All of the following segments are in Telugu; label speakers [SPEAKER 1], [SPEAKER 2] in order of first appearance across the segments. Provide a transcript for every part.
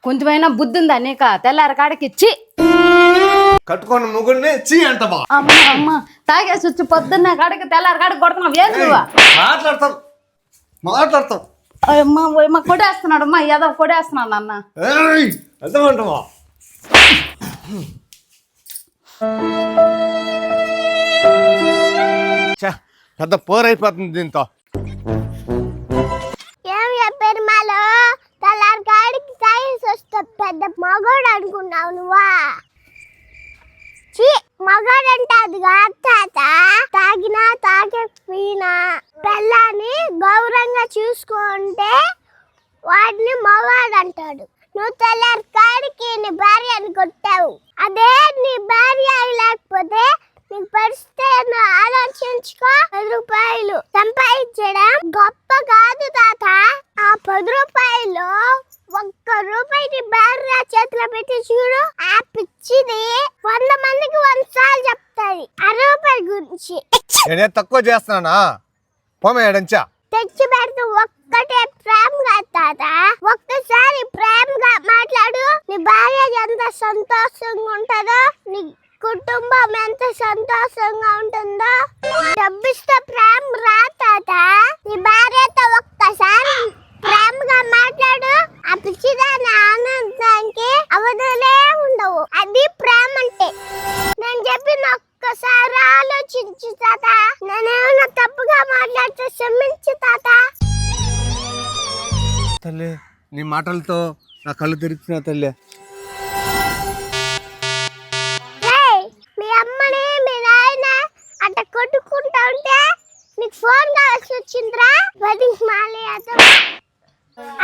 [SPEAKER 1] కొంచెమైనా బుద్ధి ఉందా నీక? తెల్లారి కాడికి ఇచ్చి
[SPEAKER 2] కట్టుకున్న ముగ్గురిని చీ అంటమా?
[SPEAKER 1] అమ్మ అమ్మ తాగేసి వచ్చి పొద్దున్న కాడికి తెల్లారి కాడికి కొడుతున్నావు ఏం నువ్వు?
[SPEAKER 2] మాట్లాడతాం
[SPEAKER 1] అమ్మ కొడేస్తున్నాడు అమ్మా, ఏదో కొడేస్తున్నాడు అన్న.
[SPEAKER 2] అర్థమంటమా? పెద్ద పోరైపోతుంది దీంతో.
[SPEAKER 3] ఏం చెప్పారు మాలో తెల్లారి కాడికి తాగేసి వస్తా పెద్ద మగోడు అనుకున్నావు నువ్వా? మగాడంటే అది కాదు తాత. తాగినా తాగకపోయినా పిల్లని గౌరవంగా చూసుకుంటే వాడిని మగాడు అంటాడు. నువ్వు తెల్లారి కాడికి నీ భార్యని కొట్టావు. అదే నీ భార్య లేకపోతే నీకు పరిస్థితి ఆలోచించుకో. 10 రూపాయలు సంపాదించడం గొప్ప కాదు తాత. ఆ 10 రూపాయలు 1 రూపాయి నీ భార్య చేతిలో పెట్టి చూడు. ఆ పిచ్చిది 100 మందికి 100 సార్లు చెప్తాది ఆ రూపాయి గురించి.
[SPEAKER 2] నేనే తక్కువ చేస్తున్నానా? పోమేడంచా
[SPEAKER 3] తెచ్చి పెడితే ఒక్కటే ప్రేమగా తాత. ఒక్కసారి ప్రేమగా మాట్లాడు. నీ భార్య ఎంత సంతోషంగా ఉంటుందో, నీ కుటుంబం ఎంత సంతోషంగా ఉంటుందో. డబ్బిస్తే ప్రేమ రా తాత. నీ భార్యతో ఒక్కసారి ప్రేమగా మాట్లాడు. ఆ పిచ్చిదాని ఆనందానికి అవధులే ఉండవు. అది ప్రేమ అంటే. నేను చెప్పిన ఒక్కసారి ఆలోచించు తాత. నేనేమన్నా తప్పుగా మాట్లాడితే క్షమించు తాత.
[SPEAKER 2] తల్లి నీ మాటలతో నా కళ్ళు తెరిచిన తల్లి.
[SPEAKER 3] మీ అమ్మని మీ నాయన అట్ట కొట్టుకుంటా ఉంటే నీకు ఫోన్ కావాల్సి వచ్చిందిరా?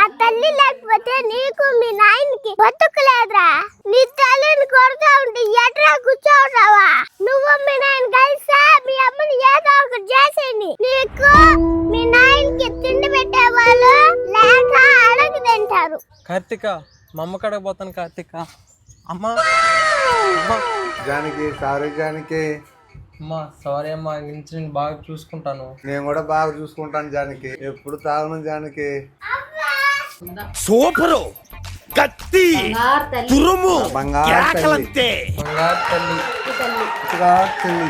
[SPEAKER 3] ఆ తల్లి లేకపోతే నీకు మీ నాయనకి బతుకులేదురా. నీ తల్లిని కొడుతూ ఉంటే ఎట్రా కూర్చోవటావా? నువ్వు మీ నాయన కలిసా మీ అమ్మని ఏదో ఒకటి చేసేయండి. నీకు మీ నాయనకి తిండి పెట్టేవాళ్ళు లేక అడగ తింటారు.
[SPEAKER 4] కార్తిక మా అమ్మ కాడకు పోతాను. కార్తిక అమ్మ
[SPEAKER 2] జానకి సారీ జానకి.
[SPEAKER 4] అమ్మా సారీ అమ్మా, నుంచి నేను బాగా చూసుకుంటాను.
[SPEAKER 2] నేను కూడా బాగా చూసుకుంటాను జానకి. ఎప్పుడు తాగను జానకి.
[SPEAKER 5] సూపరు కత్తి తురుము
[SPEAKER 2] బంగారు తల్లి.
[SPEAKER 4] బంగారు తల్లి.
[SPEAKER 2] బంగారు తల్లి.